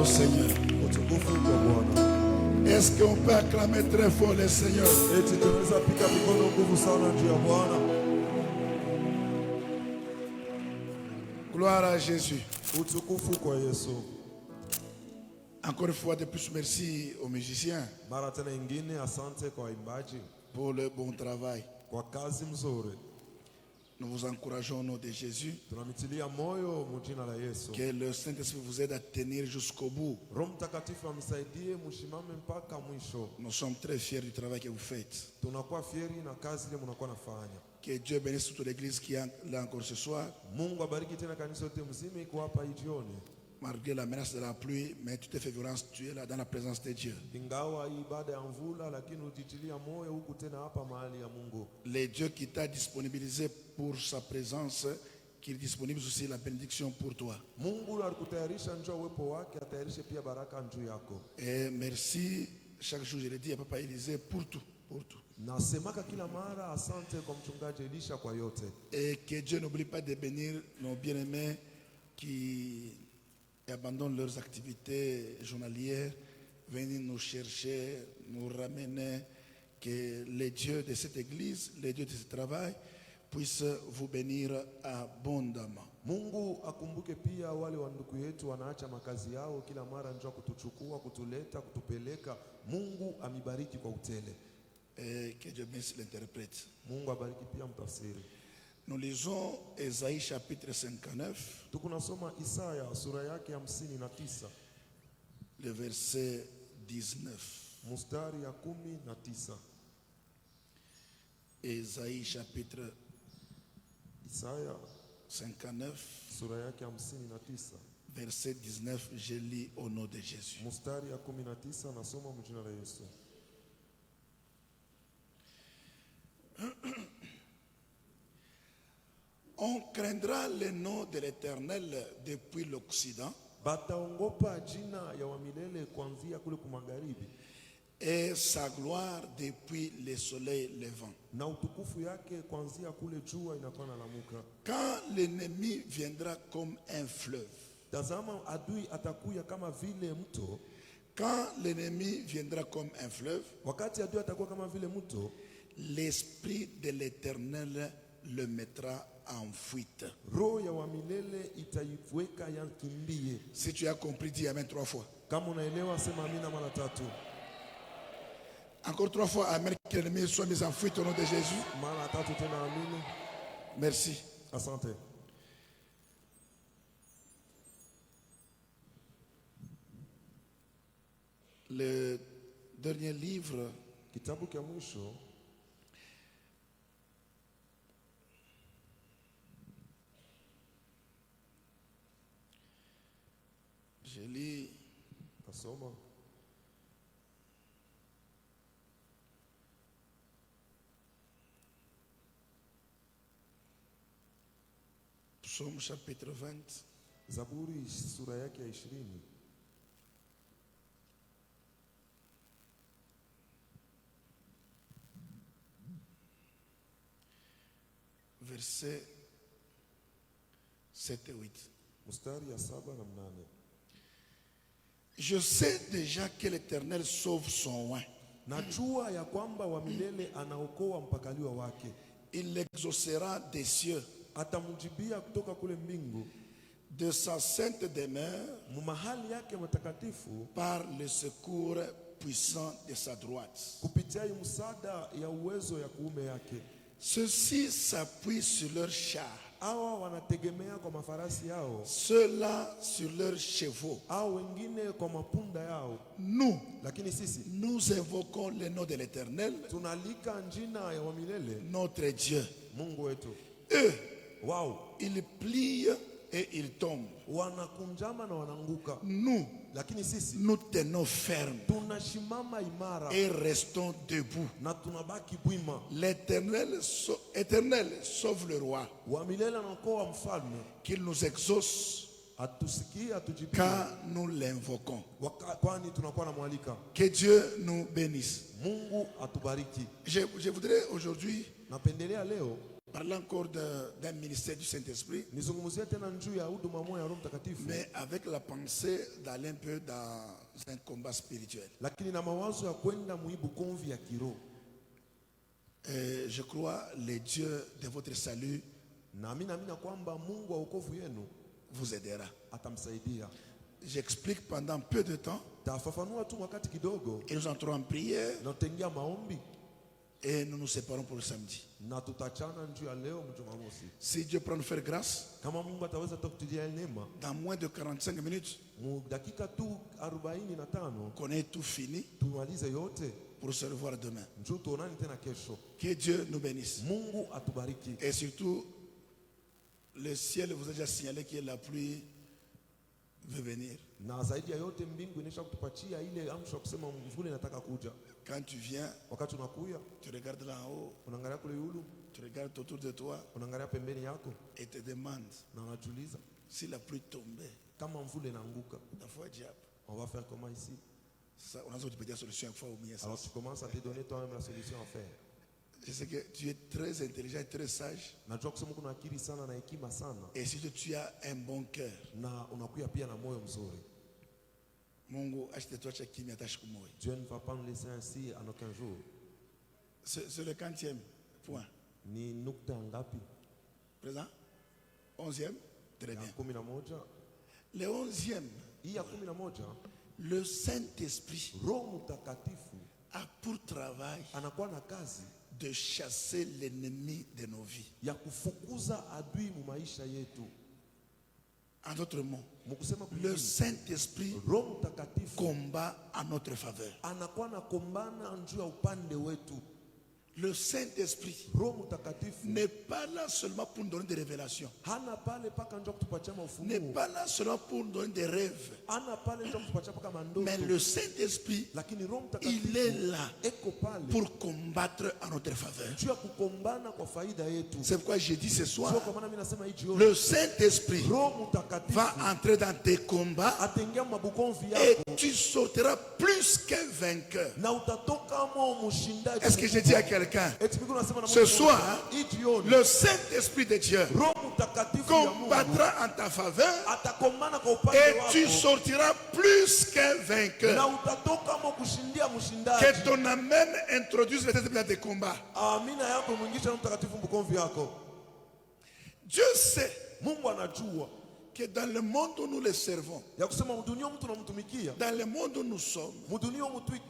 Seigneur. Est-ce qu'on peut acclamer très fort le Seigneur? Gloire à Jésus. Encore une fois de plus, merci aux musiciens pour le bon travail. Nous vous encourageons au nom de Jésus. Que le Saint-Esprit vous aide à tenir jusqu'au bout. Nous sommes très fiers du travail que vous faites. Que Dieu bénisse toute l'église qui est là encore ce soir. Malgré la menace de la pluie, mais tu te fais violence, tu es là dans la présence de Dieu. Le Dieu qui t'a disponibilisé pour sa présence, qu'il disponibilise aussi la bénédiction pour toi. Et merci, chaque jour je le dis à Papa Élisée, pour tout. Pour tout. Et que Dieu n'oublie pas de bénir nos bien-aimés qui abandonnent leurs activités journalières, venir nous chercher, nous ramener, que les dieux de cette église, les dieux de ce travail puissent vous bénir abondamment. Mungu akumbuke pia wale wa ndugu yetu wanaacha makazi yao kila mara njoo kutuchukua, kutuleta, kutupeleka. Mungu amibariki kwa utele. Et que Dieu bénisse l'interprète. Mungu abariki pia mtafsiri. Nous lisons Ésaïe chapitre 59. Tukunasoma Isaya sura yake 59. Le verset 19. Mustari ya 19. Ésaïe chapitre Isaya 59. Sura yake 59. Verset 19, je lis au nom de Jésus. Mustari ya 19 nasoma mjina la Yesu. On craindra le nom de l'Éternel depuis l'Occident. Bataongopa jina ya wa milele kuanzia kule kumagharibi. Et sa gloire depuis le soleil levant. Na utukufu yake kuanzia kule jua inakuwa inalamuka. Quand l'ennemi viendra comme un fleuve. Tazama adui atakuya kama vile mto. Quand l'ennemi viendra comme un fleuve. Wakati adui atakuwa kama vile mto. L'esprit de l'Éternel le mettra en fuite. Roho ya wa milele itaiweka yakimbie. Si tu as compris, dis amen 3 fois. Kama unaelewa sema amina mara 3. Encore 3 fois, amen, que l'ennemi soit mis en fuite au nom de Jésus. Mara 3 tena amina. Merci. Asante. Le dernier livre, kitabu cha mwisho, je lis kasoma Psaume chapitre 20. Zaburi sura yake ya 20. Versets 7 et 8. Mustari ya 7 na 8. Je sais déjà que l'Éternel sauve son oint. Najua ya kwamba wa milele anaokoa mpakaliwa wake. Il l'exaucera des cieux. Atamjibia kutoka kule mbingu. De sa sainte demeure. Mahali yake matakatifu. Par le secours puissant de sa droite. Kupitia msaada ya uwezo ya kuume yake. Ceux-ci s'appuient sur leurs chars. Hawa wanategemea kwa mafarasi yao. Ceux-là sur leurs chevaux. Hao wengine kwa mapunda yao. Nous, lakini sisi, nous invoquons le nom de l'Éternel. Tunalika jina ya wa milele. Notre Dieu. Mungu wetu. Eux, wow, ils plient et ils tombent. Wanakunjama na wananguka. Nous, lakini sisi, nous tenons ferme. Tunashimama imara. Et restons debout. Na tunabaki bwima. L'Éternel sauve le roi. Wa milele anaokoa mfalme. Qu'il nous exauce. Atusikie, atujibie. Car nous l'invoquons. Kwani tunakuwa na mwalika. Que Dieu nous bénisse. Mungu atubariki. Je voudrais aujourd'hui napendelea leo parler encore d'un ministère du Saint-Esprit, Nizungumzie tena juu ya huduma moja ya Roho Mtakatifu, mais avec la pensée d'aller un peu dans un combat spirituel. lakini na mawazo ya kwenda muibukomvi ya kiroho. Je crois les dieux de votre salut Na mimi naamini kwamba Mungu wa wokovu yenu vous aidera. atamsaidia. J'explique pendant peu de temps Tafafanua tu wakati kidogo et nous entrons en prière na tutaingia maombi et nous nous séparons pour le samedi. na tutachana juu ya leo Jumamosi. Si Dieu prend nous faire grâce, Kama Mungu ataweza kutujalia neema, dans moins de 45 minutes, mu dakika tu 45 qu'on ait tout fini tumalize yote, pour se revoir demain. njoo tuonane tena kesho. Que Dieu nous bénisse. Mungu atubariki. Et surtout, le ciel vous a déjà signalé que la pluie veut venir. Na zaidi ya yote mbingu inaisha kutupatia ile amsho kusema mvula inataka kuja. Quand tu viens, Wakati unakuya, tu regardes là en haut, unaangalia kule yulu, tu regardes autour de toi unaangalia pembeni yako et te demandes na unajiuliza si la pluie tombait. kama mvula inaanguka, La foi diable. on va faire comment ici? Ça, on a besoin de petite solution une fois au milieu. Alors tu commences à te donner toi-même la solution à faire. Je sais que tu es très intelligent et très sage. Najua kusema kuna akili sana na hekima sana, Et surtout, tu as un bon cœur. na unakuya pia na moyo mzuri. Mungu ashite cha kimya hata siku moja. Dieu ne va pas nous laisser ainsi en aucun jour. C'est le 40e point. Ni nukta ngapi? Présent 11e. Très Ya bien. 11. Le 11e, Hii ya 11, le Saint-Esprit Roho Mtakatifu a pour travail anakuwa na kazi de chasser l'ennemi de nos vies. ya kufukuza adui mu maisha yetu. En d'autres mots, Mukusema le kwingine, Saint-Esprit Roho Mtakatifu combat en notre faveur. anakuwa na kombana juu ya upande wetu. Le Saint-Esprit Roho Mtakatifu n'est pas là seulement pour nous donner des révélations. hana pale paka njoo kutupatia N'est mafunuo, pas là seulement pour nous donner des rêves. hana pale njoo kutupatia paka Mais mandoto, le Saint-Esprit, lakini Roho il est Mtakatifu là eko pale pour combattre en notre faveur. juu ya kukombana kwa faida yetu. C'est pourquoi j'ai dit ce soir, Sio kwa maana mimi nasema hii jioni, le Saint-Esprit Roho Mtakatifu va entrer dans tes combats ataingia mabukomvi et yako tu sortiras plus qu'un vainqueur. na utatoka mo mshindaji. Est-ce que j'ai dit à quelqu'un? Eti Biblia inasema na Ce Mungu, soir, hii jioni le Saint-Esprit de Dieu Roho Mtakatifu ya Mungu combattra en ta faveur atakombana kwa upande et tu wako sortiras plus qu'un na vainqueur. utatoka mo kushindia Que mshindaji. ton amen introduise le Saint-Esprit dans tes combats. Amina yako mwingisha Roho Mtakatifu mbukomvi yako. Dieu sait Mungu anajua que dans le monde où nous le servons, ya kusema mdunia mtu namtumikia, dans le monde où nous sommes mdunia mtu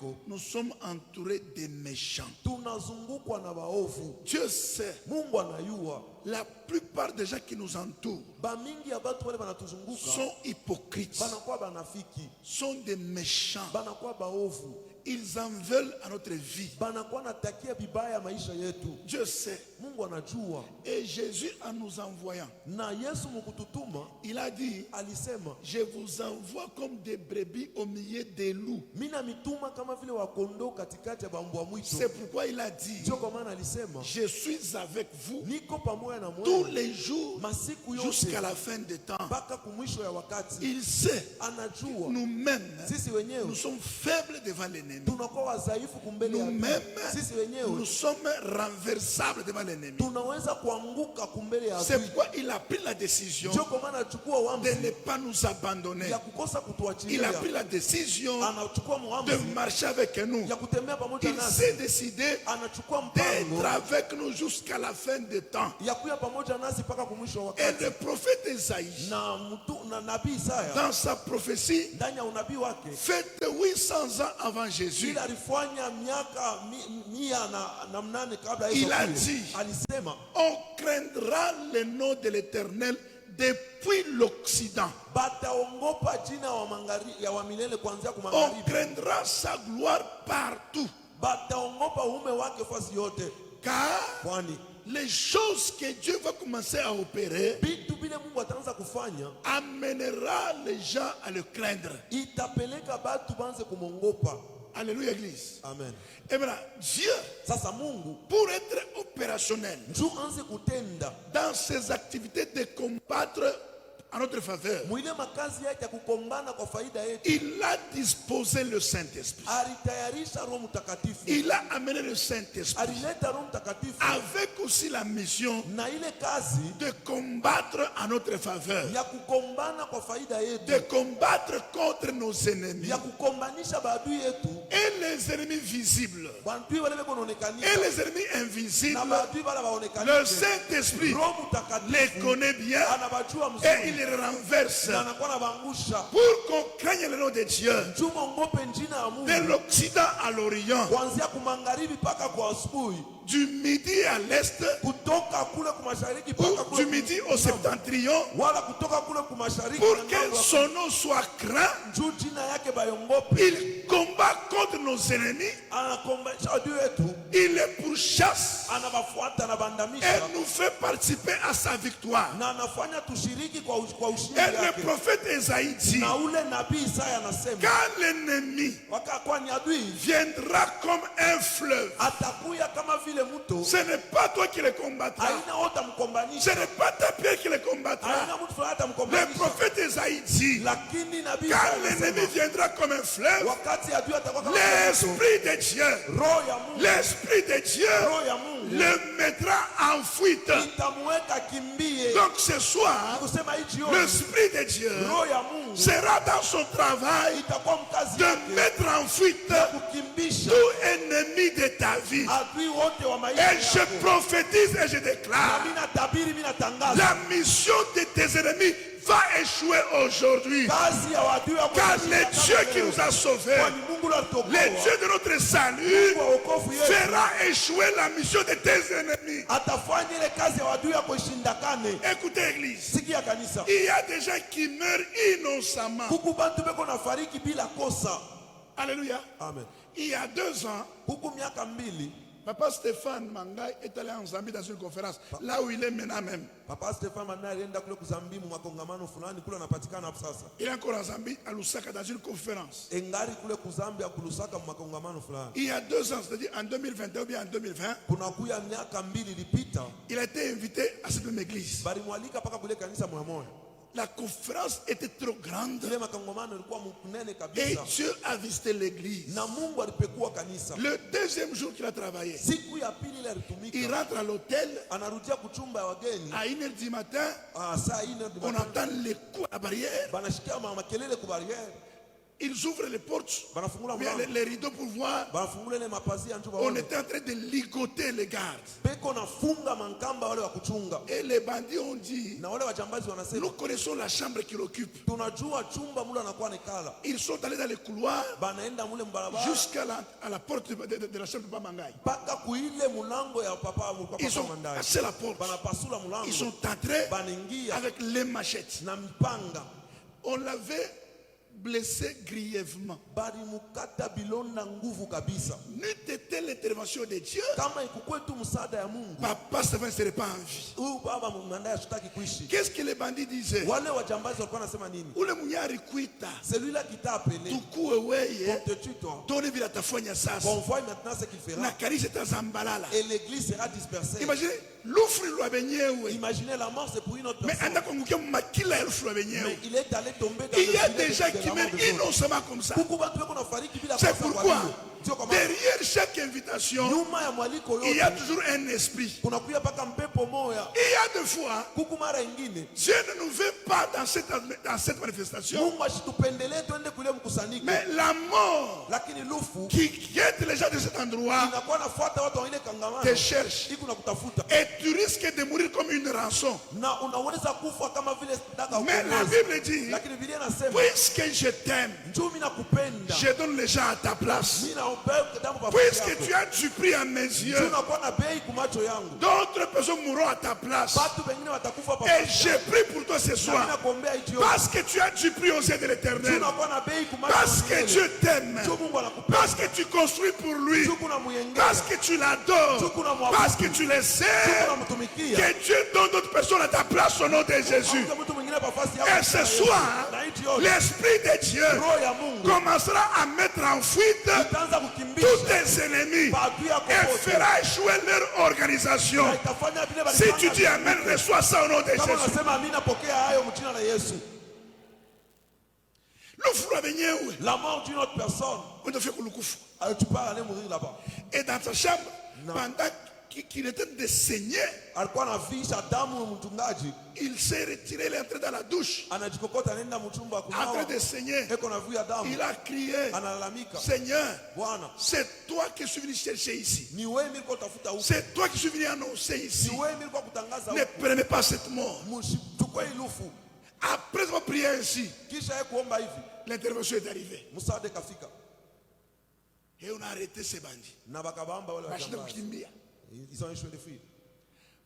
entourés des méchants. tunazungukwa na waovu. Dieu sait, Mungu anayua la plupart des gens qui nous entourent bamingi ya batu wale banatuzunguka sont hypocrites, banakuwa banafiki, sont des méchants. banakuwa baovu, Ils en veulent à notre vie. banakuwa natakia bibaya maisha yetu. Dieu sait. Mungu anajua. Et Jésus, en nous envoyant, Na Yesu mukututuma il a dit, alisema, je vous envoie comme des brebis au milieu des loups. mina mituma kama vile wakondoo katikati ya bambwa mwitu. C'est pourquoi il a dit, Sio kwa maana alisema, je suis avec vous niko pamoja na tous mwewe les jours masiku jusqu'à yote la fin des temps. mpaka kumwisho ya wakati. Il sait, Anajua nous-mêmes, sisi wenyewe nous sommes faibles devant l'ennemi. tunakuwa wadhaifu kumbele ya adui. Nous-mêmes, Sisi nous wenyewe sommes renversables devant l'ennemi. tunaweza kuanguka kumbele ya C'est adui. pourquoi il a pris la décision Ndio kwa maana achukua de uamuzi ne pas nous abandonner. ya kukosa Il a kutuachilia. pris la décision Anachukua de uamuzi marcher avec nous. ya kutembea pamoja Il nasi. s'est décidé Anachukua d'être mpango avec nous jusqu'à la fin des temps. ya kuya pamoja nasi mpaka kumwisho wa Et wakati. le prophète Isaïe, Na nabii Isaya dans sa prophétie, ndani ya unabii wake faite 800 ans avant Jésus, ili alifanya miaka 108 kabla ya Il a Yesu dit, alisema, on craindra le nom de l'Éternel depuis l'Occident. bataongopa jina wa magharibi ya wa milele kuanzia On kumagharibi. craindra sa gloire partout. Bataongopa uume wake fasi yote, Car kwani les choses que Dieu va commencer à opérer vitu vile Mungu ataanza kufanya amènera les gens à le craindre. itapeleka batu banze kumongopa. Alléluia, Église. Amen. Et maintenant, Dieu, Sasa Mungu pour être opérationnel njoo anze kutenda dans ses activités de combattre en notre faveur, mwile makazi yake ya kukombana kwa faida yetu, il a disposé le Saint-Esprit. alitayarisha Roho Mtakatifu, Il a amené le Saint-Esprit alileta Roho Mtakatifu avec aussi la mission na ile kazi de combattre en notre faveur, ya kukombana kwa faida yetu, de combattre contre nos ennemis ya kukombanisha maadui yetu, et les ennemis visibles bantu wale beko naonekana et les ennemis na invisibles. maadui wale waonekana. Le Saint-Esprit Roho Mtakatifu les connaît bien anabajua et il mzuri les renverse na anakuwa anabangusha. pour qu'on craigne le nom de Dieu Juma ngope njina ya de Mungu l'Occident à l'Orient, kuanzia kumagharibi mpaka kwa asubuhi, du midi à l'est kutoka kule kumashariki mpaka ou kule du midi au septentrion, wala kutoka kule kumashariki pour na que ngambo ya son nom soit craint. juu jina yake bayongope. Il combat contre nos ennemis, Anakombanisha adui wetu, il les pourchasse anabafuata, et anabandamisha nous fait participer à sa victoire. na anafanya tushiriki kwa ushindi Et le yake. prophète Esaïe dit, Na ule nabii Isaya anasema quand l'ennemi wakakuwa ni adui viendra comme un fleuve, atakuya kama vile mto, ce n'est pas toi qui le combattras, haina wote ce mkombanisha, n'est pas ta pierre qui le combattra. haina mtu fulani Le atamkombanisha. prophète Esaïe dit, Lakini nabii quand Isaya l'ennemi anasema viendra comme un fleuve, wakati adui atakuwa kama vile mto, l'Esprit de Dieu, roho ya Mungu, l'Esprit de Dieu roho ya Mungu le mettra en fuite. itamuweka kimbie. Donc ce soir, Kusema hii jioni l'Esprit de Dieu roho ya Mungu sera dans son travail itakuwa mkazi de yake mettre en fuite ya kukimbisha tout ennemi de ta vie. adui wote wa maisha Et je yako. prophétise et je Na déclare, mimi natabiri, mimi natangaza la mission de tes ennemis va échouer aujourd'hui. kazi ya adui wako Car inashinda le Dieu kama qui leo. nous a sauvés, Kwani Mungu alituokoa. le Dieu de notre salut, Mungu wa wokovu yetu fera échouer la mission de tes ennemis. atafanya ile kazi ya adui yako ishindakane. Écoutez, Église, Sikia kanisa, il y a des gens qui meurent innocemment. huku bantu beko nafariki bila kosa. Alléluia. Amen. Il y a 2 ans, Huku miaka 2 Papa Stéphane Mangai est allé en Zambie dans une conférence, là où il est maintenant même. Papa Stefan Manai alienda kule kuzambi mu makongamano fulani kule anapatikana hapo sasa. Il est encore en Zambie, à Lusaka, dans une conférence. Engari kule kuzambia kulusaka mu makongamano fulani. Il y a 2 ans, c'est-à-dire en 2021 ou bien en 2020, Kuna kuya miaka 2 ilipita, il a été invité à cette même église. bali mwalika paka kule kanisa moya moya. La conférence était trop grande Ile makongamano ilikuwa mnene et kabisa. Dieu a visité l'église. Na Mungu alipekua kanisa. Le 2e jour qu'il a travaillé, Siku ya pili ile il alitumika. rentre à l'hôtel Anarudia kuchumba ya wageni. à 1h du matin. Saa 1 On entend les coups à la barrière. banashikia makelele ku barriere. Ils ouvrent les portes, Banafungula bien mlango. les rideaux pour voir. Banafungula ile mapazia njo On baone. était en train de ligoter les gardes. Beko nafunga mankamba wale wa kuchunga. Et les bandits ont dit, Na wale wajambazi wanasema nous connaissons la chambre qu'il occupe. tunajua chumba mule anakuwa nekala. Ils sont allés dans les couloirs Banaenda mule mbarabara jusqu'à à la porte de la chambre de Papa Mangai. mpaka kuile mulango ya papa Ils ont Mandai. cassé la porte. Banapasula Ils sont mulango. entrés Banaingia avec les machettes. na mpanga. On l'avait blessé grièvement. Bali mukata bilonda nguvu kabisa. N'eût été l'intervention de Dieu, Kama ikukwe tu msaada ya Mungu, Papa Stéphane ne serait pas en vie. huyu baba Mandai ashtaki kuishi. Qu'est-ce que les bandits disaient? Wale wajambazi walikuwa nasema nini? Ule munyari kuita Celui-là qui t'a appelé, tukue weye on te tue toi. tone vile atafanya sasa On voit maintenant ce qu'il fera. na kanisa itazambalala. Et l'église sera dispersée. Imaginez l'ufri lwa benyewe Imaginez la mort, c'est pour une autre mais personne. anda kuangukia makila ya l'ufri lwa Mais benyewe. il est allé tomber dans Il y a le des filet gens de qui la mort meurent des autres. innocemment comme ça. Kuku bantu beko nafariki bila C'est kosa kwa pourquoi hiyo. Sio kama derrière chaque invitation nyuma ya mwaliko il y a yote toujours un esprit. kuna kuya paka mpepo moya. Il y a des fois Kuku mara ingine Dieu ne nous veut pas dans cette manifestation, Mungu ashitupendelee twende kule mkusanyiko, mais la mort lakini lufu qui guette les gens de cet endroit inakuwa nafuata watu wa ile kangamano te cherche iko na kutafuta, et tu risques de mourir comme une rançon. na unaweza kufa kama vile daka Mais la ukombozi. Bible dit, Lakini Biblia inasema puisque je t'aime, njoo mimi nakupenda, je donne les gens à ta place. mimi naomba damu kwa Puisque tu as du prix à mes yeux, unakuwa na bei kumacho yangu, d'autres personnes mourront à ta place. watu wengine watakufa kwa Et j'ai pris pour toi ce mimi soir, nakuombea hiyo, parce que tu as du prix aux yeux de l'Éternel, unakuwa na bei kumacho parce que yangu. Dieu t'aime, Njoo Mungu anakupenda, parce que tu construis pour lui, njoo kuna muyengea, parce que tu l'adores, parce que tu le sais, kuna mtumikia, que Dieu donne d'autres personnes à ta place au nom de Jésus. mtu mwingine kwa nafasi yako. Et ce soir, Na hii l'Esprit de Dieu roho ya Mungu commencera à mettre en fuite itaanza tous kukimbisha tes ennemis maadui yako et wote. fera échouer leur organisation. Na itafanya vile Si tu dis walifanya Amen, reçois ça au nom de kama Jésus. unasema amina, pokea hayo mjina la Yesu. L'offre wenyewe La mort d'une autre personne, unatafia kulukufu. tu peux aller mourir là-bas. Et dans sa chambre, Non. pendant qu'il était de saigner, Alikuwa anavisha damu mchungaji, il s'est retiré, il est entré dans la douche, anajikokota anaenda mchumba en kunawa, train de saigner. eko na vuya damu, Il a crié, analalamika, Seigneur, Bwana, c'est toi qui suis venu chercher ici. ni wewe nilikuwa tafuta huko, C'est toi qui suis venu annoncer ni ici. wewe nilikuwa kutangaza Ne huko, prenez pas cette mort. msichukue ilufu. Après avoir prié ainsi, Kisha yeye kuomba hivi, l'intervention est arrivée. msaada kafika Et on a arrêté ces bandits. na bakabamba wale Bashinda wajambazi. kukimbia. Ils ont échoué de fuir.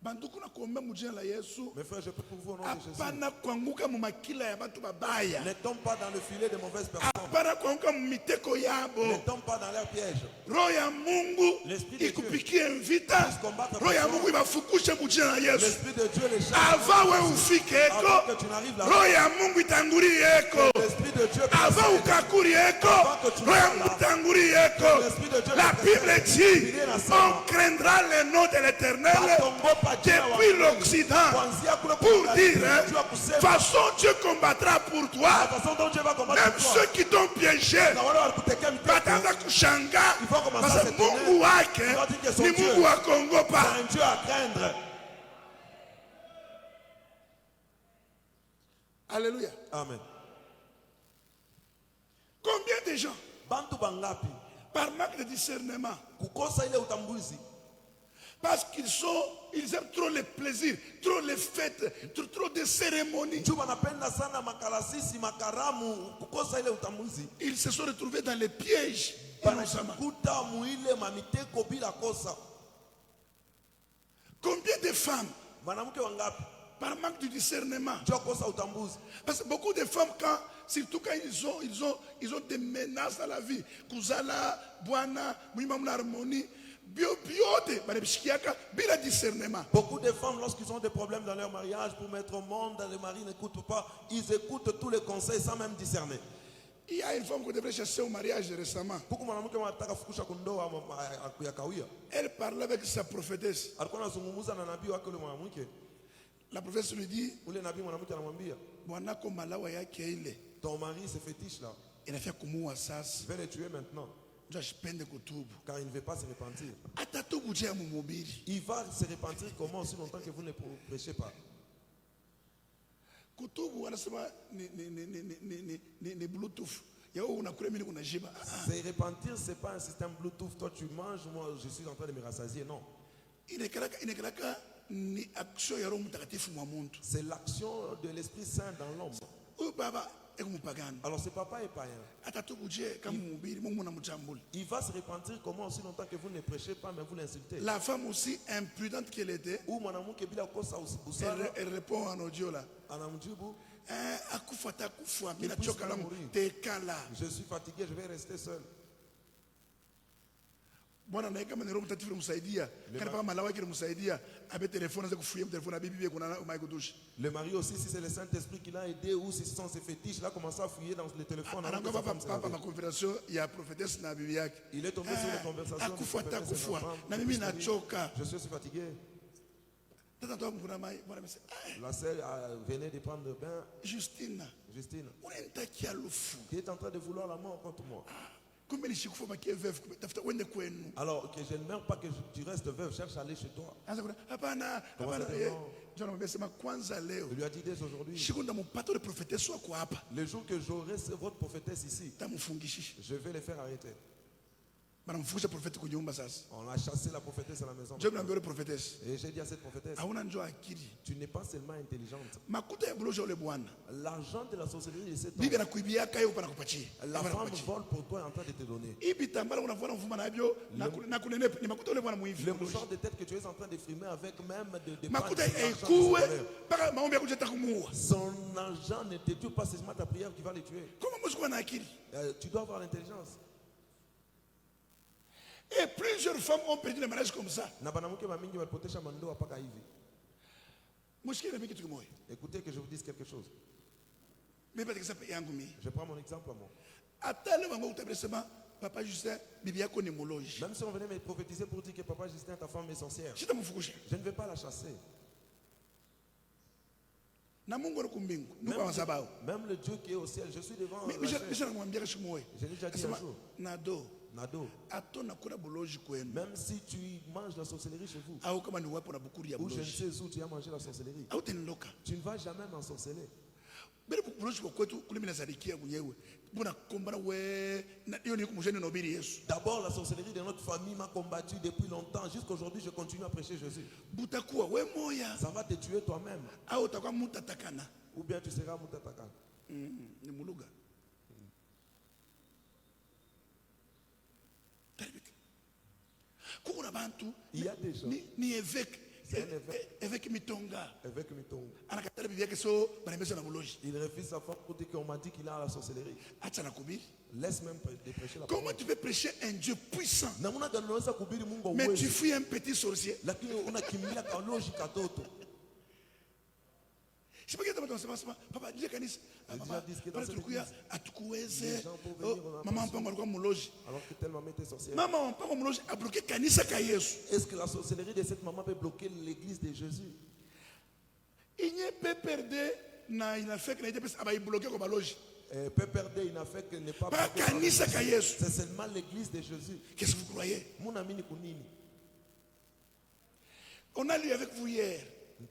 Banduku na kuombea mjina la Yesu. Mes frères, je prie pour vous au nom de Jésus. Hapana kuanguka mu makila ya batu babaya. Ne tombe pas dans le filet de mauvaises personnes. Hapana kuanguka mu miteko Ne yabo. tombe pas dans leur piège. Roho ya Mungu L'Esprit de ikupikie vita. Roho ya Mungu ibafukushe mjina la Yesu. L'Esprit de Dieu les chasse. Ava we ufike Avant eko. que tu n'arrives là. Roho ya Mungu itanguri eko. L'Esprit de Dieu Ava précède. ukakuri eko. Roho ya Mungu itanguri eko. La Bible dit, on craindra le nom de l'Éternel depuis l'Occident pour dire, façon Dieu combattra pour La toi. façon dont Dieu va combattre Même pour toi. ceux qui t'ont piégé, Na wale walikutekea mitego, wataanza kushanga Il faut commencer parce à que s'étonner. Mungu wake Il faut dire que son ni Dieu. Mungu wa Kongo c'est pa. un Dieu à craindre. Alléluia. Amen. Combien de gens, Bantu bangapi par manque de discernement, kukosa ile utambuzi, parce ils aiment trop les plaisirs, trop les fêtes, trop de cérémonies, juu wanapenda sana makalasisi, makaramu, kukosa ile utambuzi, ils se sont retrouvés dans les pièges innocemment. banajikuta muile mamiteko bila kosa. Combien de femmes, Mwanamke wangapi par manque de discernement, juu kosa utambuzi? parce que beaucoup de femmes, surtout quand ils ont des menaces dans la vie, Kuzala, Bwana, Mouimam l'harmonie, biote, bila discernement. Beaucoup de femmes, lorsqu'ils ont des problèmes dans leur mariage, pour mettre au monde, les maris n'écoutent pas, ils écoutent tous les conseils sans même discerner. Il y a une femme qu'on devrait chasser au mariage récemment. Huku mwanamke wanataka kufukusha kundoa ya kawia, Elle parlait avec sa prophétesse. alikuwa anazungumza na nabii wake ule mwanamke. La prophétesse lui dit, Ule nabii mwanamke anamwambia, Bwanako malawa yake ile, ton mari se fétiche là, inafia kumuua sasa. je vais le tuer maintenant, Ndio ashipende kutubu. car il ne veut pas se repentir. Atatubu je ya mumubiri. Il va se repentir comment aussi longtemps que vous ne prêchez pas? Kutubu anasema ni Bluetooth. Yao unakula mimi kunajiba. Se repentir, c'est pas un système Bluetooth. Toi tu manges, moi je suis en train de me rassasier. Non. Inekalaka ni action ya Roho Mtakatifu mwa muntu. C'est l'action de l'Esprit Saint dans l'homme. Huyu baba ekumupagana. Alors ce papa est païen. Atatubu je kama mhubiri Mungu anamchambula. Il va se repentir comment aussi longtemps que vous ne prêchez pas, mais vous l'insultez. La femme aussi imprudente qu'elle était, Ou mwanamke bila kosa usala elle répond en audio là. anamjibu, Akufa takufa Il mina puisse choka la pas mourir. tekala. je suis fatigué, je vais rester seul. Bwana naye kama ni Roho Mtakatifu msaidia. Kana kama malawa yake msaidia, abe telefone za kufuia telefone ya bibi kuna na maikudushi. Le mari aussi, si c'est le Saint-Esprit qui l'a aidé, ou si ce sont ses fétiches, il a commencé à fouiller dans le téléphone. avant que Anaomba sa femme se papa réveille. ma conversation ya prophétesse na bibi yake. Il est tombé sur les conversations. de Akufa prophétesse et de takufa. sa femme. Na mimi nachoka. Je suis aussi fatigué. Tata toa mkuna mai, bwana mse. La sœur venait de prendre le bain. Justine, Justine, unanitakia lufu. qui est en train de vouloir la mort contre moi. Kumbe nishikufa bakie veuve, tafuta uende kwenu. Alors que je ne meurs pas, que tu restes veuve, cherche à aller chez toi. Anza kuna hapana, Comment hapana. ça te rend? Jana mbesema kwanza leo. Je lui ai dit dès aujourd'hui, Shikunda mpata le prophétesse wako hapa. le jour que j'aurai votre prophétesse ici, Tamufungishisha. je vais les faire arrêter. Banamfungusha prophète kunyumba sasa. On a chassé la prophétesse à la maison. Je mnaambia le prophétesse. Et j'ai dit à cette prophétesse, Hauna njoo akili. tu n'es pas seulement intelligente. Makuta ya buloja ule bwana. L'argent de la sorcellerie de cet homme, Bibi anakuibia kayo pana kupatia. la femme vole pour toi et est en train de te donner. Ibi tambala unavuna mfuma nabyo na kunenepa. Ni makuta ule bwana muivi. Le mouchoir de tête que tu es en train de frimer avec même de Makuta prendre l'argent de ekuwe son honneur. mpaka maombi ya kujeta kumuua. Son argent ne te tue pas, c'est seulement ta prière qui va le tuer. Kama msikuwa na akili. Tu dois avoir l'intelligence. Et plusieurs femmes ont perdu le mariage comme ça. Na banamuke mamingi walipotesha mandoa mpaka hivi. Mushikile mimi kitu kimoja. Écoutez que je vous dise quelque chose. Mais par exemple, Je prends mon exemple à moi. Papa Justin, Bibi yako ni moloji. Même si on venait me prophétiser pour dire que Papa Justin, ta femme est sorcière, Shita mufukusha. je ne vais pas la chasser. Na Mungu kumbingu. Même le Dieu qui est au ciel, je suis devant. Mais je l'ai déjà dit un jour. Nado. Même si tu manges la sorcellerie chez vous, ou je ne sais où tu as mangé la sorcellerie, tu ne vas jamais m'ensorceler. D'abord, la sorcellerie de notre famille m'a combattu depuis longtemps. Jusqu'à aujourd'hui, je continue à prêcher Jésus. Ça va te tuer toi-même. Ou bien tu seras Mutatakana. Il y a des gens. Ni évêque Mitonga. Évêque Mitonga. Il refuse sa femme pour dire qu'on m'a dit qu'il a la sorcellerie. Laisse même prêcher la parole. Comment tu peux prêcher un Dieu puissant, mais tu fuis un petit sorcier? Je sais pas papa dit kanisa atukuweze maman mpango alikuwa mloji alors que telle maman était sorcière. Maman mpango mloji a bloqué kanisa ka Yesu. Est-ce que la sorcellerie de cette maman peut bloquer l'église de Jésus? Il n'y a pas perdu na il a fait que il a bloqué comme loji. Peut perdre, il n'a fait que ne pas kanisa ka Yesu. C'est seulement l'église de Jésus. Qu'est-ce que vous croyez? Mon ami ni kunini. On a lu avec vous hier. Ou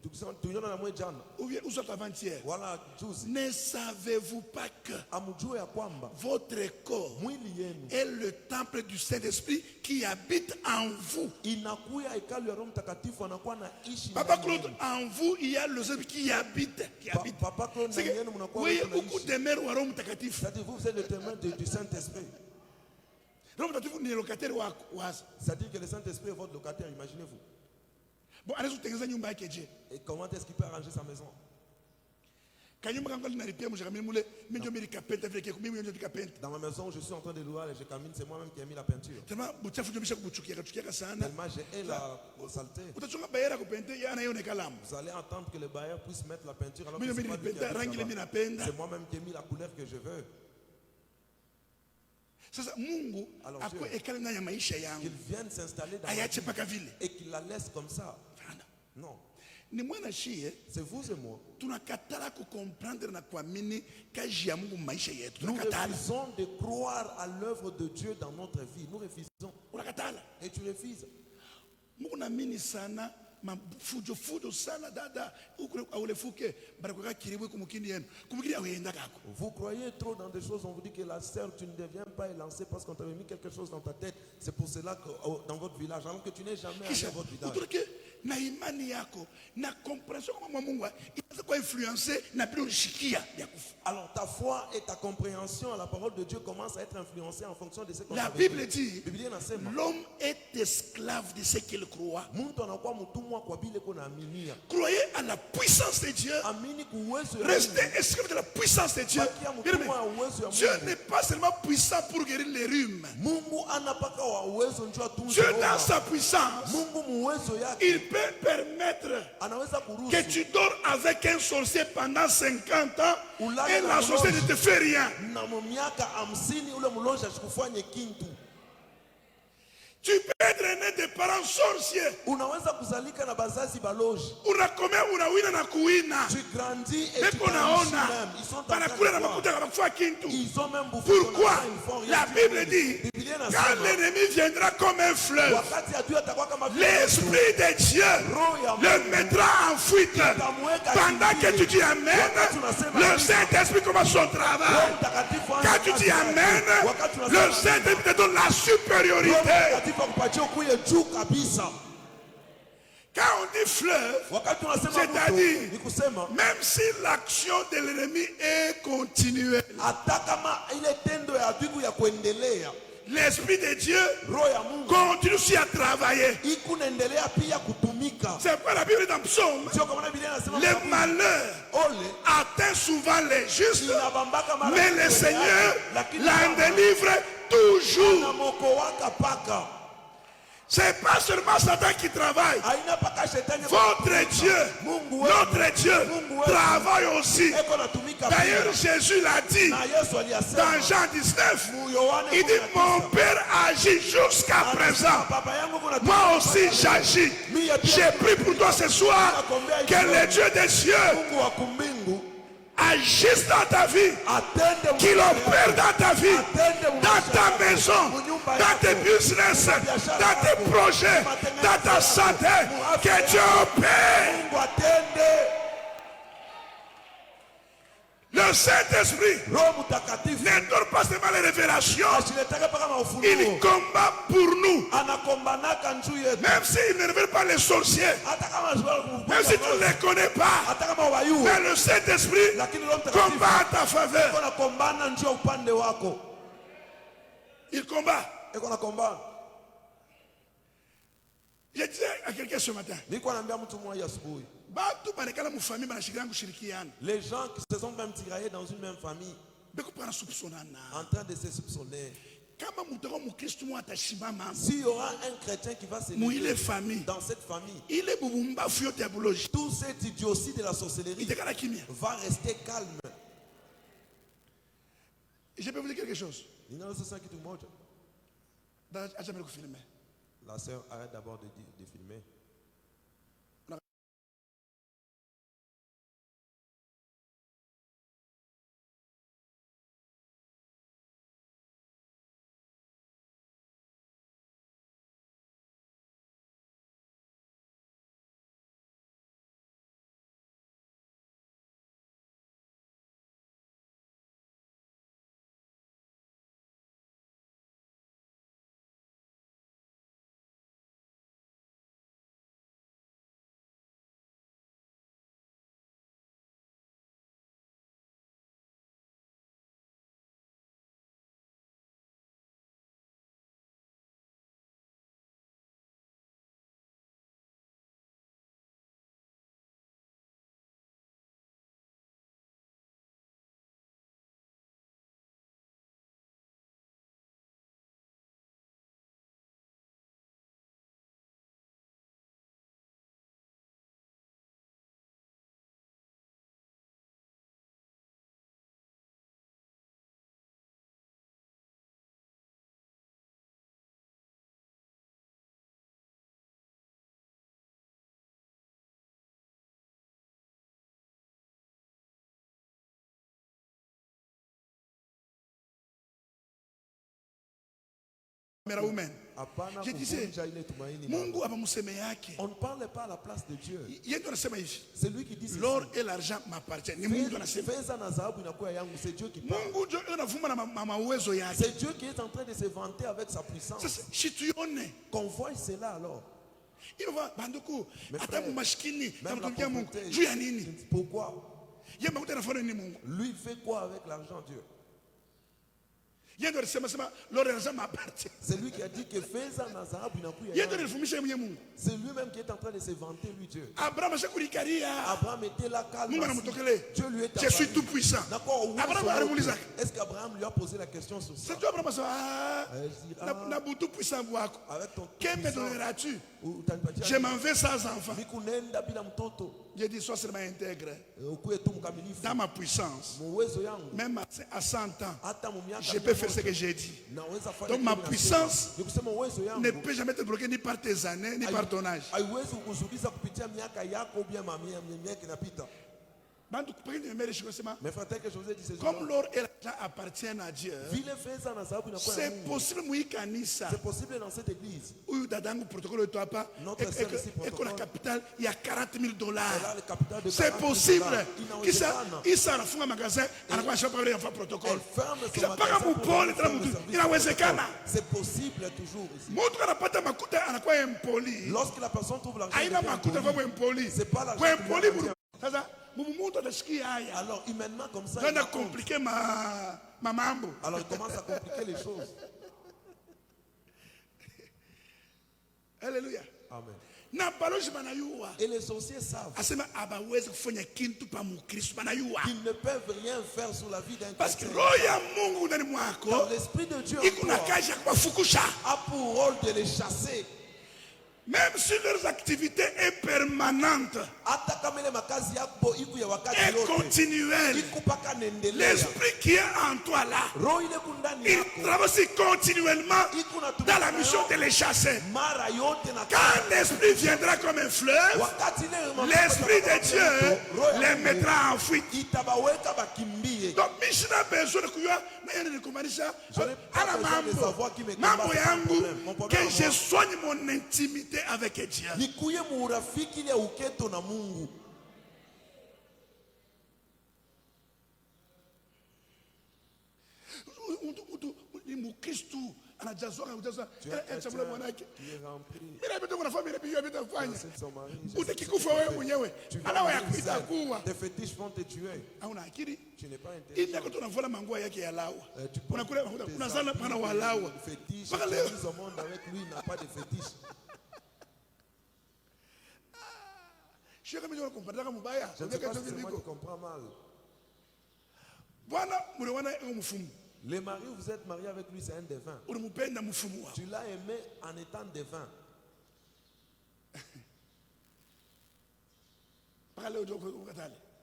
bien avant-hier. Voilà, ne savez-vous pas que votre corps est le temple du Saint-Esprit qui habite en vous? Papa Claude, en vous il y a le Saint-Esprit qui habite. Vous voyez beaucoup de mères au Rome Takatif. C'est-à-dire vous êtes le témoin du Saint-Esprit. C'est-à-dire que le Saint-Esprit est votre locataire, imaginez-vous. Et comment est-ce qu'il peut arranger sa maison? Dans ma maison, je suis en train de louer et je camine, c'est moi-même qui ai mis la peinture. Tellement j'ai la saleté. Vous allez attendre que le bailleur puisse mettre la peinture alors que c'est moi-même qui ai mis la couleur que je veux. Alors qu'il vienne s'installer dans ma vie et qu'il la laisse comme ça. Non. C'est vous et moi. Nous refusons de croire à l'œuvre de Dieu dans notre vie. Nous refusons. Et tu refuses. Vous croyez trop dans des choses, on vous dit que la sœur, tu ne deviens pas élancée parce qu'on t'avait mis quelque chose dans ta tête. C'est pour cela que dans votre village, alors que tu n'es jamais allé dans votre village. Na imani yako na compréhension kama Mungu inaweza kuinfluencer na bila ushikia ya kufa. Alors ta foi et ta compréhension à la parole de Dieu commencent à être influencées en fonction de ce qu'on a La Bible dit inasema l'homme est esclave de ce qu'il croit. Mtu anakuwa mtumwa kwa vile kuna aminia. Croyez à la puissance de Dieu. Amini kuwezo ya Restez esclave de la puissance de Dieu. Dieu n'est pas seulement puissant pour guérir les rhumes. Mungu anapaka wa uwezo njoo atunze. Dieu dans sa puissance. Mungu muwezo yake. Il peut permettre que tu dors avec un sorcier pendant 50 ans et la sorcière ne te fait rien. Tu peux être né de parents sorciers. Tu grandis et tu t'enrichis même. Ils ont même bouffé. Pourquoi? La Bible dit, quand l'ennemi viendra comme un fleuve, l'Esprit de Dieu le mettra en fuite. Pendant que tu dis Amen, le Saint-Esprit commence son travail. Quand tu dis Amen, le Saint-Esprit te donne la supériorité. Quand on dit fleuve, c'est-à-dire, même si l'action de l'ennemi est continuelle, l'Esprit de Dieu continue aussi à travailler. C'est pourquoi la Bible dans Psaume, le malheur atteint souvent les justes, mais le Seigneur l'en délivre toujours. C'est pas seulement Satan qui travaille. Votre Dieu, notre Dieu, travaille aussi. D'ailleurs, Jésus l'a dit dans Jean 19. Il dit, mon Père agit jusqu'à présent. Moi aussi j'agis. J'ai pris pour toi ce soir que le Dieu des cieux agisse dans ta vie, qu'il opère dans ta vie, dans ta maison, dans tes business, dans tes projets, dans ta santé, que Dieu opère. Le Saint-Esprit ne donne pas seulement les révélations, il combat pour nous. Même s'il ne révèle pas les sorciers, même si tu ne les connais pas, mais le Saint-Esprit combat en ta faveur. Il combat. Je disais à quelqu'un ce matin, les gens qui se sont même tiraillés dans une même famille, en train de se soupçonner. S'il y aura un chrétien qui va se lever dans cette famille, tout cet idiotie de la sorcellerie va rester calme. Je peux vous dire quelque chose. La sœur arrête d'abord de filmer. Je disais, on ne parle pas à la place de Dieu. C'est lui qui dit l'or et l'argent m'appartiennent. C'est Dieu qui parle. C'est Dieu qui est en train de se vanter avec sa puissance. Qu'on voit cela alors. Pourquoi? Lui fait quoi avec l'argent, Dieu? C'est lui qui a dit que c'est lui-même qui est en train de se vanter, lui, Dieu. Abraham était là calme. Dieu lui est apparu. Je suis tout puissant. Est-ce qu'Abraham lui a posé la question sur ça? Avec ton puissant, je m'en vais sans enfant. J'ai dit, sois seulement intègre dans ma puissance. Même à 100 ans, je peux faire ce que j'ai dit. Donc ma puissance ne peut jamais être bloquée ni par tes années, ni par ton âge. Comme l'or et l'argent appartiennent à Dieu, c'est possible dans cette église. Et la capitale, il y a 40 000 $. C'est possible. Il s'en fout un magasin, protocole. C'est possible toujours ici. Lorsque la personne trouve l'argent, c'est pas l'argent. Alors humainement comme ça, alors il commence à compliquer les choses. Alléluia. Amen. Et les sorciers savent qu'ils ne peuvent rien faire sur la vie d'un chrétien. Dans l'esprit de Dieu a pour rôle de les chasser. Même si leurs activités est permanente et continuelle, l'esprit qui est en toi là, il travaille aussi continuellement dans la mission de les chasser. Quand l'esprit viendra comme un fleuve, l'esprit de Dieu les mettra en fuite. Donc, Mishnah besoin de que je soigne mon intimité avec Dieu. Anajazoka utaza mira beto kuna family biyo beto fanya utakikufa wewe mwenyewe anawa ya kuitakuwa tes fétiches vont te tuer. Hauna akili Tu n'es pas intelligent. ili yako tunavula manguo yake ya lawa unakula unazana pana wa lawa fétiche tout le monde avec lui n'a pas de fétiche. Shika mimi nakumpata kama mbaya Je ne sais pas si c'est moi qui comprends mal. Bwana mliona mfumu. Le mari où vous êtes marié avec lui, c'est un devin. Tu l'as aimé en étant devin.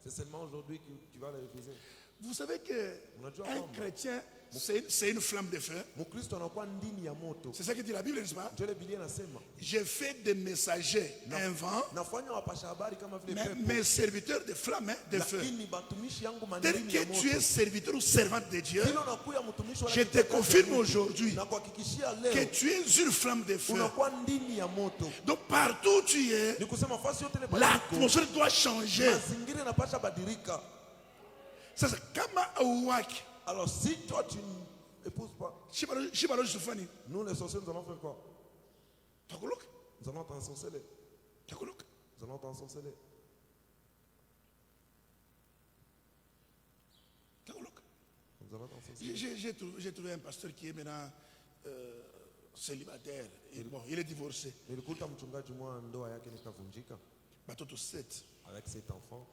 C'est seulement aujourd'hui que tu vas le refuser. Vous savez qu'un chrétien, c'est une flamme de feu. C'est ça que dit la Bible, n'est-ce pas? J'ai fait des messagers un vent, mes serviteurs de flamme, de feu. Tel que tu es serviteur ou servante de Dieu, je te confirme aujourd'hui que tu es une flamme de feu. Donc partout où tu es, l'atmosphère doit changer. Ça, c'est comme un. Alors si toi tu n'épouses pas, nous les sorciers nous allons faire quoi? Nous allons t'ensorceler. Nous allons t'ensorceler. J'ai trouvé un pasteur qui est maintenant célibataire. Et bon, il est divorcé. Avec 7 enfants.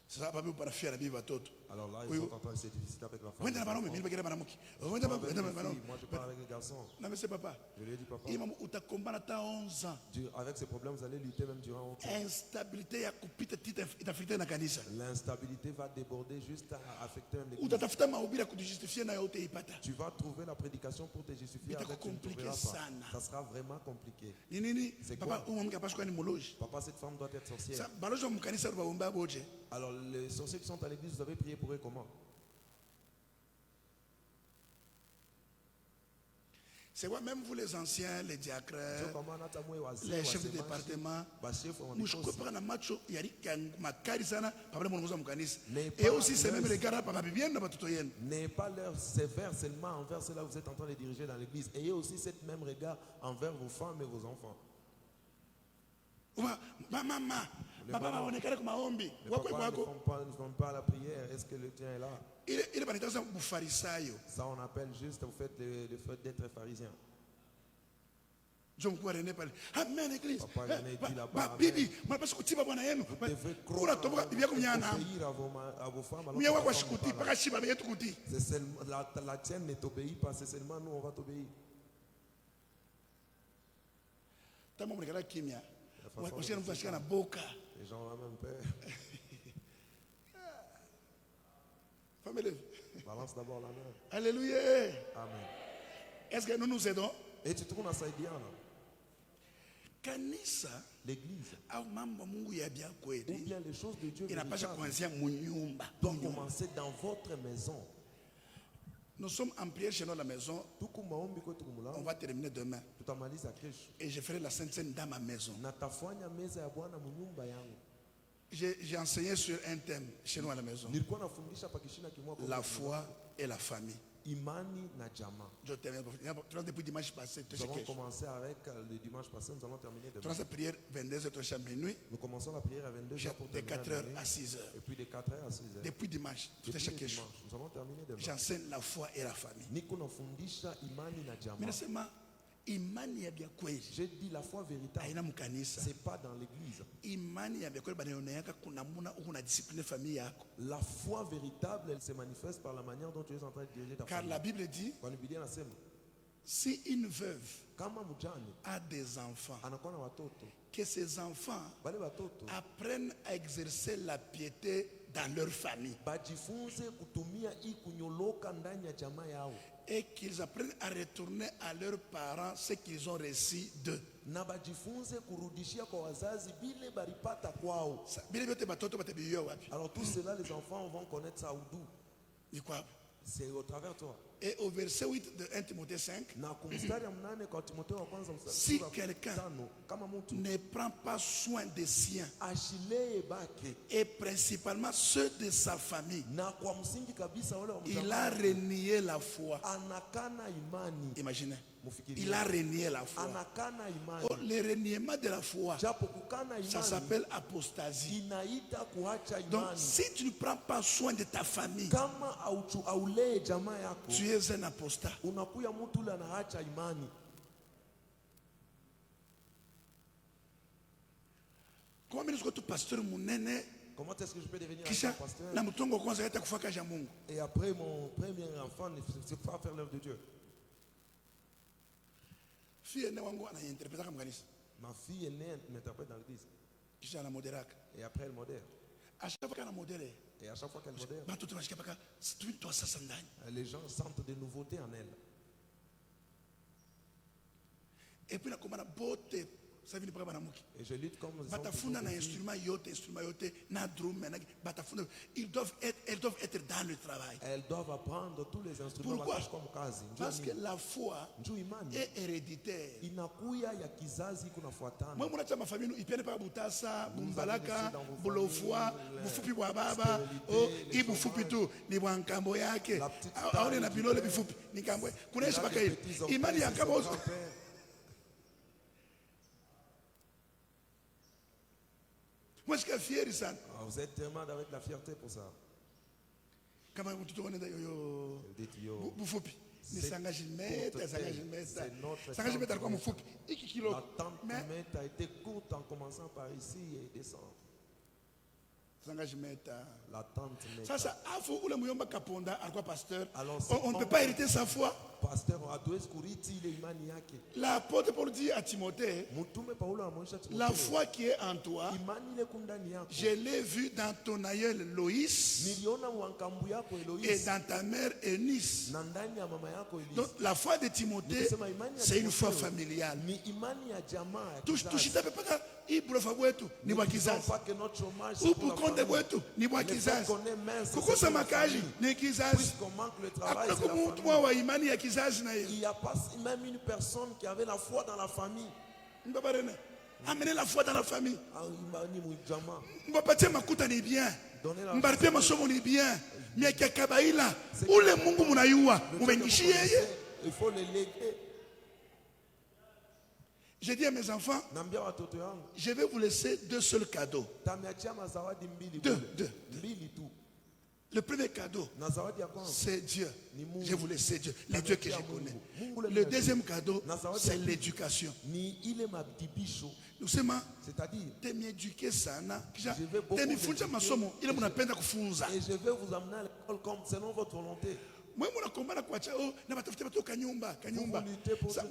C'est ça, pas pour faire la Bible. Alors là, ils sont en train de se difficile avec la famille. Moi, je parle avec les garçons. Non, mais c'est papa. Je lui ai dit, papa, avec ces problèmes, vous allez lutter même durant 11 ans. L'instabilité va déborder juste à affecter un église. Tu vas trouver la prédication pour te justifier avec tu ne trouveras pas. Ça sera vraiment compliqué. C'est quoi? Papa, cette femme doit être sorcière. Alors les sorciers qui sont à l'église, vous avez prié pour eux comment? C'est quoi, même vous les anciens, les diacres, les chefs de département, et aussi c'est même les gars n'ayez pas l'air sévère seulement envers ceux-là que vous êtes en train de diriger dans l'église. Ayez aussi cette même regard envers vos femmes et vos enfants. Les papas ne font pas la prière. Est-ce que le tien est là? Ça on appelle juste le fait d'être pharisien. Amen, église. Papa dit là-bas, obéir à vos femmes. La tienne ne t'obéit pas, c'est seulement nous on va t'obéir. Les gens ont même peur. Balance d'abord la main. Alléluia. Amen. Est-ce que nous nous aidons? Et tu trouves ça bien là? L'église. Ou bien les choses de Dieu doivent commencer dans votre maison. Nous sommes en prière chez nous à la maison. On va terminer demain. Et je ferai la Sainte Seine dans ma maison. J'ai enseigné sur un thème chez nous à la maison. La foi et la famille. Imani na jama. Depuis dimanche passé, nous avons commencé avec le dimanche passé, nous allons terminer demain. Nous commençons la prière à 22h pour de 4h à 6h. Et puis de 4h à 6h. Depuis dimanche, nous allons terminer demain. J'enseigne la foi et la famille. J'ai dit la foi véritable. C'est pas dans l'église. La foi véritable, elle se manifeste par la manière dont tu es en train de diriger ta famille. Car la Bible dit, Si une veuve a des enfants, que ces enfants apprennent à exercer la piété dans leur famille et qu'ils apprennent à retourner à leurs parents ce qu'ils ont reçu d'eux. Alors tout cela, les enfants vont connaître ça d'où? C'est au travers de toi. Et au verset 8 de 1 Timothée 5, si quelqu'un ne prend pas soin des siens, et principalement ceux de sa famille, il a renié la foi. Imaginez. Il a renié la foi. Oh, le reniement de la foi, ça s'appelle apostasie. Donc si tu ne prends pas soin de ta famille, tu es un apostat. Comment est-ce que tu pasteur munene? Comment est-ce que je peux devenir un pasteur? Et après mon premier enfant, ne sait pas faire l'œuvre de Dieu. Ma fille est née, elle m'interprète dans l'église. Et après elle modère. Et à chaque fois qu'elle modère, les gens sentent des nouveautés en elle. Et puis et je lutte comme elles doivent être dans le travail. Elles doivent apprendre tous les instruments. Pourquoi? Parce que la foi est héréditaire. Moi, ma famille, ils prennent pas Boutassa, Bumbalaka, Bolofua, Bufupi Baba, oh, Ibufupi tout, ni Wankambo yake. Aone na bilole bifupi, ni Kambwe. Kunesha bakaili. Imani ya Kambwe. Moi, je suis fier de ça. Vous êtes tellement avec la fierté pour ça. Comment vous dites la tante a été courte en commençant par ici et descendre. La tante on ne peut pas hériter sa foi. L'apôtre Paul dit à Timothée, la foi qui est en toi, je l'ai vue dans ton aïeul Loïs et dans ta mère Eunice. Donc la foi de Timothée, c'est une foi familiale. Touche, ibulofa bwetu ni bwa kizazi. Ubukonde bwetu ni bwa kizazi. Kukosa makaji ni kizazi. Hakuna kumtu wa imani ya kizazi na hiyo. Il n'y a pas même une personne qui avait la foi dans la famille. Mbabarene. Amenez la foi dans la famille. Mbapatie makuta ni bien. Mbaripie masomo ni bien. Miaka kabaila. Ule Mungu mnayua. Mumengishie yeye. Il faut le léguer. J'ai dit à mes enfants, je vais vous laisser deux seuls cadeaux. Deux. Le premier cadeau, c'est Dieu. Je vous laisse Dieu, les dieux que je connais. Le deuxième cadeau, c'est l'éducation. Nous sommes, c'est-à-dire, m'éduquer sana. Et je vais vous amener à l'école comme selon votre volonté. Moi, je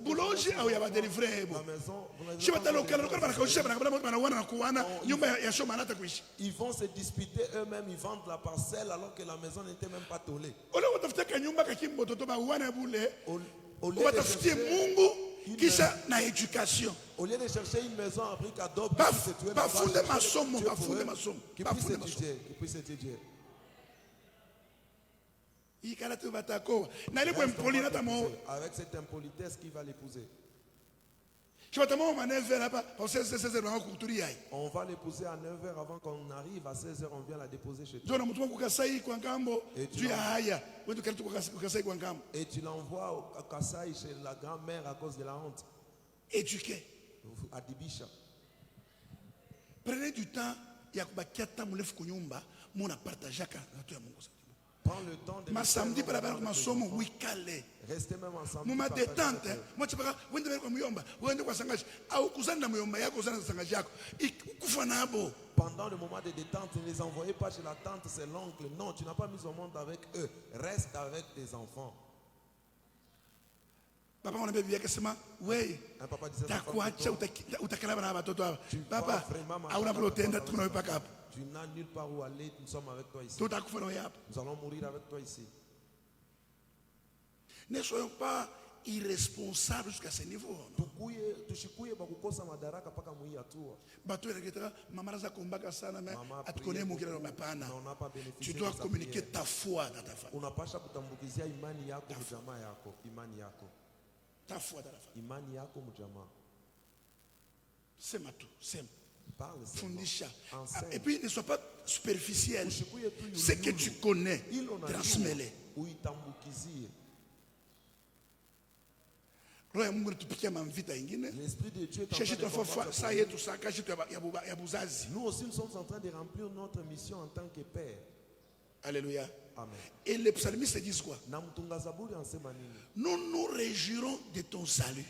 boulanger au yaba délivrer. Ils vont se disputer eux-mêmes, ils vendent la parcelle alors que la maison n'était même pas tolée. Au lieu de chercher une maison en briques adobe qui puisse étudier. Avec cette impolitesse qui va l'épouser. On va l'épouser à 9h avant qu'on arrive. À 16h, on vient la déposer chez toi. Et tu l'envoies à Kassai chez la grand-mère à cause de la honte. Éduqué. À Dibisha. Prenez du temps. Prends le temps de samedi par rapport à ma somme, oui, calé. Restez même ensemble. Moi, détente. Moi, tu peux pas. Pendant le moment de détente, ne les envoyez pas chez la tante, c'est l'oncle. Non, tu n'as pas mis au monde avec eux. Reste avec tes enfants. Papa, on a bien que c'est moi. Oui. Papa disait, t'as quoi? Tu papa, tu n'as nulle part où aller, nous sommes avec toi ici. Nous allons mourir avec toi ici. Ne soyons pas irresponsables jusqu'à ce niveau. Tu dois communiquer ta foi dans ta famille. Ta foi dans la famille. C'est ma tout. C'est Fundisha. Et puis ne sois pas superficiel. Ce que tu connais, transmets-le. L'Esprit de Dieu est nous aussi nous sommes en train de remplir notre mission en tant que Père. Alléluia. Amen. Et les psalmistes disent quoi? Nous nous réjouirons de ton salut.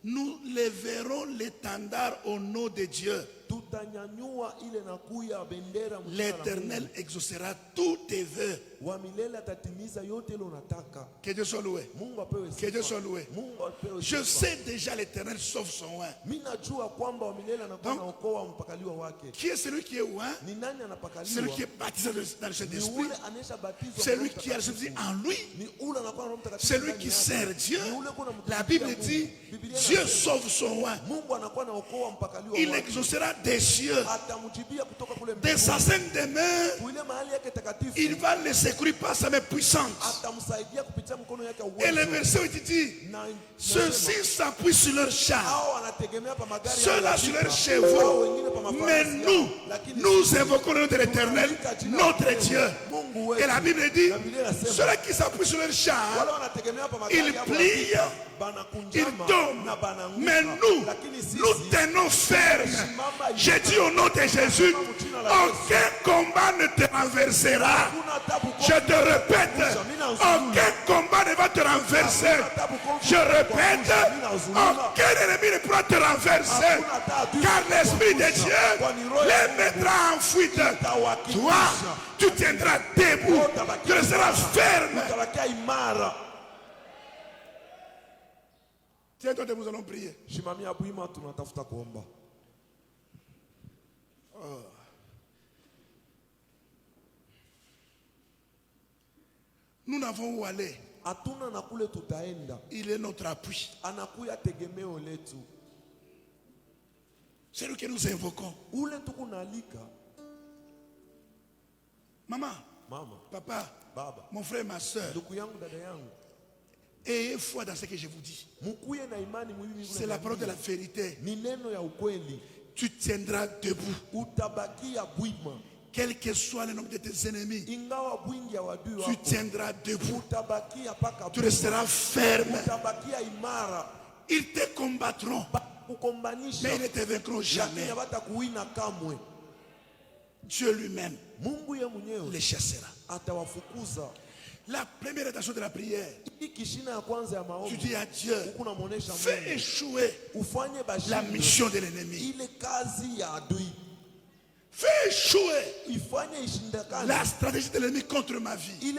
Nous lèverons l'étendard au nom de Dieu. L'Éternel exaucera tous tes vœux. Que Dieu soit loué. Que Dieu soit loué. Je sais déjà l'Éternel sauve son oint. Qui est celui qui est oint? Celui qui est baptisé dans le Saint-Esprit. Celui qui a le Saint-Esprit en lui. Celui qui sert Dieu. La Bible dit Dieu sauve son oint. Il exaucera des cieux. De sa sainte demeure, il va les secourir par sa main puissante. Et le verset où il dit, ceux-ci s'appuient sur leur char, ceux-là sur leurs chevaux. Mais nous invoquons le nom de l'Éternel, notre Dieu. Et la Bible dit, ceux-là qui s'appuient sur leur char, ils plient, ils tombent. Mais nous tenons ferme. J'ai dit au nom de Jésus, aucun combat ne te renversera. Je te répète, aucun combat ne va te renverser. Je répète, aucun ennemi ne pourra te renverser. Car l'Esprit de Dieu les mettra en fuite. Toi, tu tiendras debout. Tu resteras ferme. Tiens-toi, nous allons prier. Oh. Nous n'avons où aller. Il est notre appui. C'est lui que nous invoquons. Maman, papa, mon frère, ma soeur, ayez foi dans ce que je vous dis. C'est la parole de la vérité. Tu tiendras debout. Quel que soit le nombre de tes ennemis, tu tiendras debout. Tu resteras ferme. Ils te combattront, mais ils ne te vaincront jamais. Dieu lui-même les chassera. La première intention de la prière, tu dis à Dieu, fais échouer la mission de l'ennemi. Fais échouer la stratégie de l'ennemi contre ma vie.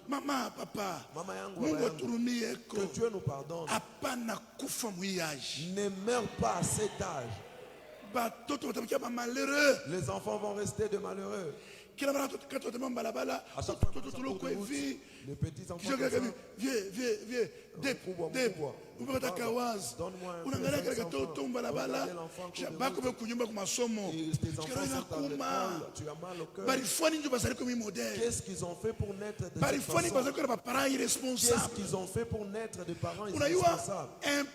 Maman, papa, que Dieu nous pardonne. Ne meurs pas à cet âge. Les enfants vont rester de malheureux. Les petits enfants viens, qu'est-ce qu'ils ont fait pour naître de cette façon? Qu'est-ce qu'ils ont fait pour naître de parents irresponsables?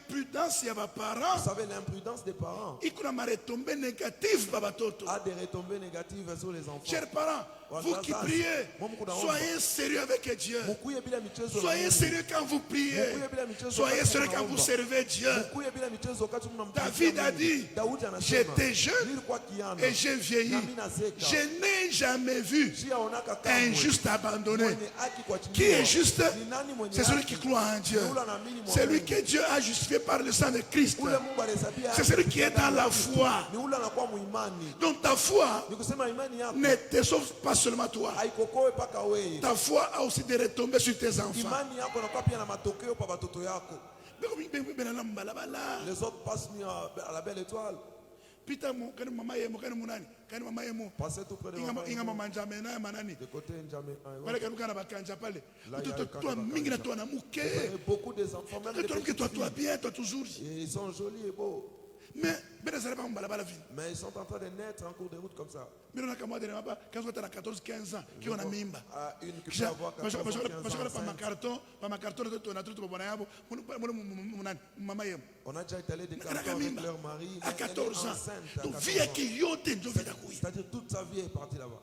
Vous savez, l'imprudence des parents a des retombées négatives sur les enfants. Chers parents, vous qui priez, soyez sérieux avec Dieu. Soyez sérieux quand vous priez. Soyez sérieux quand vous servez Dieu. David a dit, j'étais jeune et j'ai vieilli. Je n'ai jamais vu un juste abandonné. Qui est juste? C'est celui qui croit en Dieu. C'est lui que Dieu a justifié par le sang de Christ. C'est celui qui est dans la foi. Donc ta foi ne te sauve pas seulement toi. Ta foi a aussi des retombées sur tes enfants. Les autres passent à la belle étoile. Passez tout près de maman. De côté Njamé. Beaucoup des enfants, même des petits filles. Ils sont jolis et beaux. Mais ils sont en train de naître en cours de route comme ça. Une qui peut avoir 14, 15 ans, qui ont une mimba. Une qui peut avoir 14 ans, 15 ans. On a déjà étalé des cartons avec leur mari. À 14 ans. C'est-à-dire toute sa vie est partie là-bas.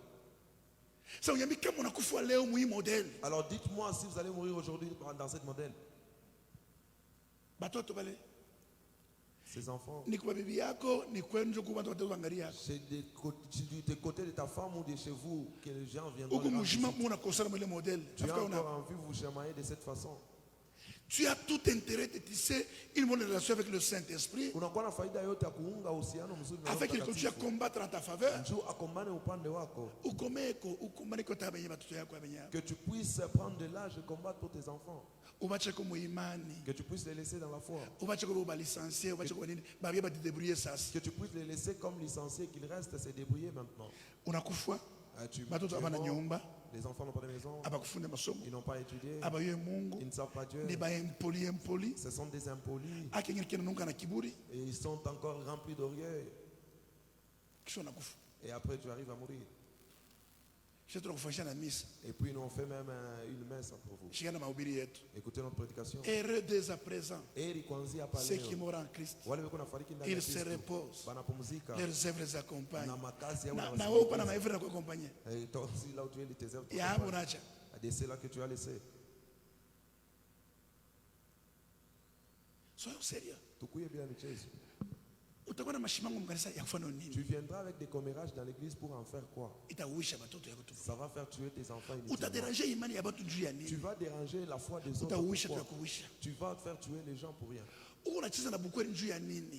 Alors dites-moi si vous allez mourir aujourd'hui dans cette modèle. Ces enfants, c'est du côté de ta femme ou de chez vous que les gens viendront. Tu as encore envie de vous chamailler de cette façon. Tu as tout intérêt de tisser une bonne relation avec le Saint-Esprit afin qu'il continue à combattre en ta faveur. Que tu puisses prendre de l'âge et combattre pour tes enfants. Que tu puisses les laisser dans la foi. Que tu puisses les laisser comme licenciés, qu'ils restent se débrouiller maintenant. Les enfants n'ont pas de maison, ils n'ont pas étudié, ils ne savent pas Dieu, ce sont des impolis, et ils sont encore remplis d'orgueil. Et après tu arrives à mourir. Et puis nous on fait même une messe pour vous. Écoutez notre prédication. Heureux dès à présent ceux qui mourent en Christ. Ils se reposent. Leurs œuvres les accompagnent. Et toi aussi là où tu es, tes œuvres t'accompagnent. C'est là que tu as laissé. Soyons sérieux. Tu viendras avec des commérages dans l'église pour en faire quoi? Ça va faire tuer tes enfants inutilement. Tu vas déranger la foi des autres. Tu vas faire tuer les gens pour rien.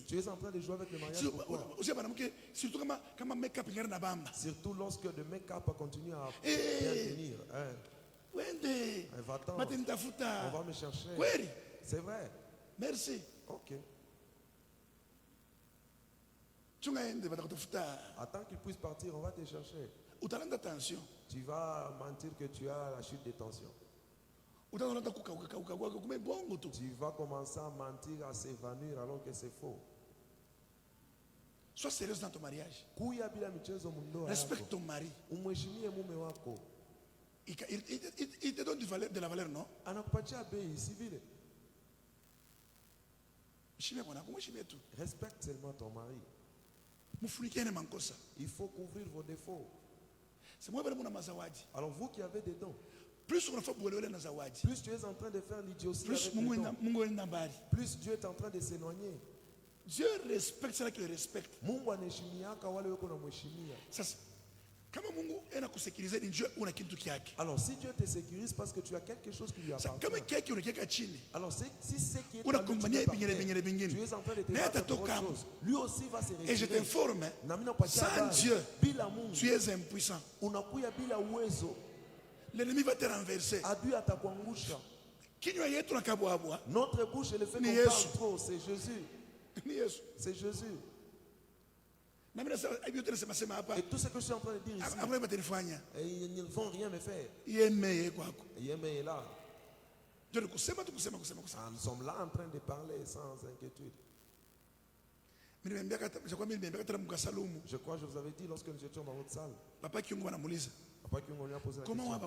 Tu es en train de jouer avec le mariage pourquoi? Surtout lorsque le make-up continue à bien venir. Va-t'en. On va me chercher. C'est vrai. Merci. Ok. Attends qu'il puisse partir, on va te chercher. Tu vas mentir que tu as la chute de tension. Tu vas commencer à mentir, à s'évanouir alors que c'est faux. Sois sérieuse dans ton mariage. Respecte ton mari. Il te donne de la valeur, non? Respecte seulement ton mari. Il faut couvrir vos défauts. Alors vous qui avez des dons, plus tu es en train de faire l'idiotie avec les dons, plus Dieu est en train de s'éloigner. Dieu respecte ceux qui le respectent. Alors si Dieu te sécurise parce que tu as quelque chose qui lui appartient. Alors si c'est qui est tu es en train de te battre pour autre chose, lui aussi va se retirer. Et je t'informe, sans Dieu, tu es impuissant. L'ennemi va te renverser. Notre bouche, le fait qu'on parle trop, c'est Jésus. C'est Jésus. Et tout ce que je suis en train de dire ici, ils ne vont rien me faire. Yémé est là. Nous sommes là en train de parler sans inquiétude. Je crois que je vous avais dit lorsque nous étions dans votre salle. Papa Kyungo lui a posé la question.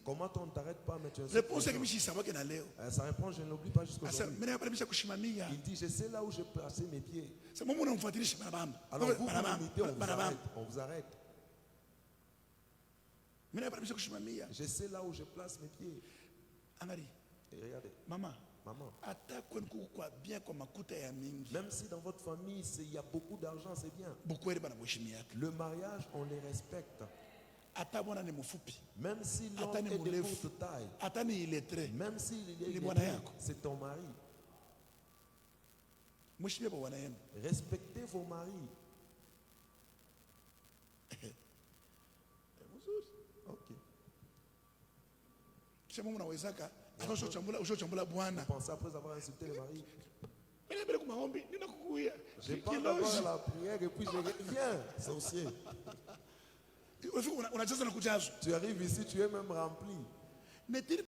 Comment on ne t'arrête pas, mais tu es sa réponse, je ne l'oublie pas jusqu'aujourd'hui. Il dit, je sais là où j'ai placé mes pieds. Alors vous imitez, on vous arrête. Je sais là où je place mes pieds. Et regardez. Maman. Même si dans votre famille il y a beaucoup d'argent, c'est bien. Le mariage, on les respecte. Même si l'homme est de courte taille, même s'il est illettré, c'est ton mari. Respectez vos maris. Ok. Pensez après avoir insulté le mari. Je parle d'abord à la prière et puis je reviens, sorcier. Tu arrives ici, tu es même rempli.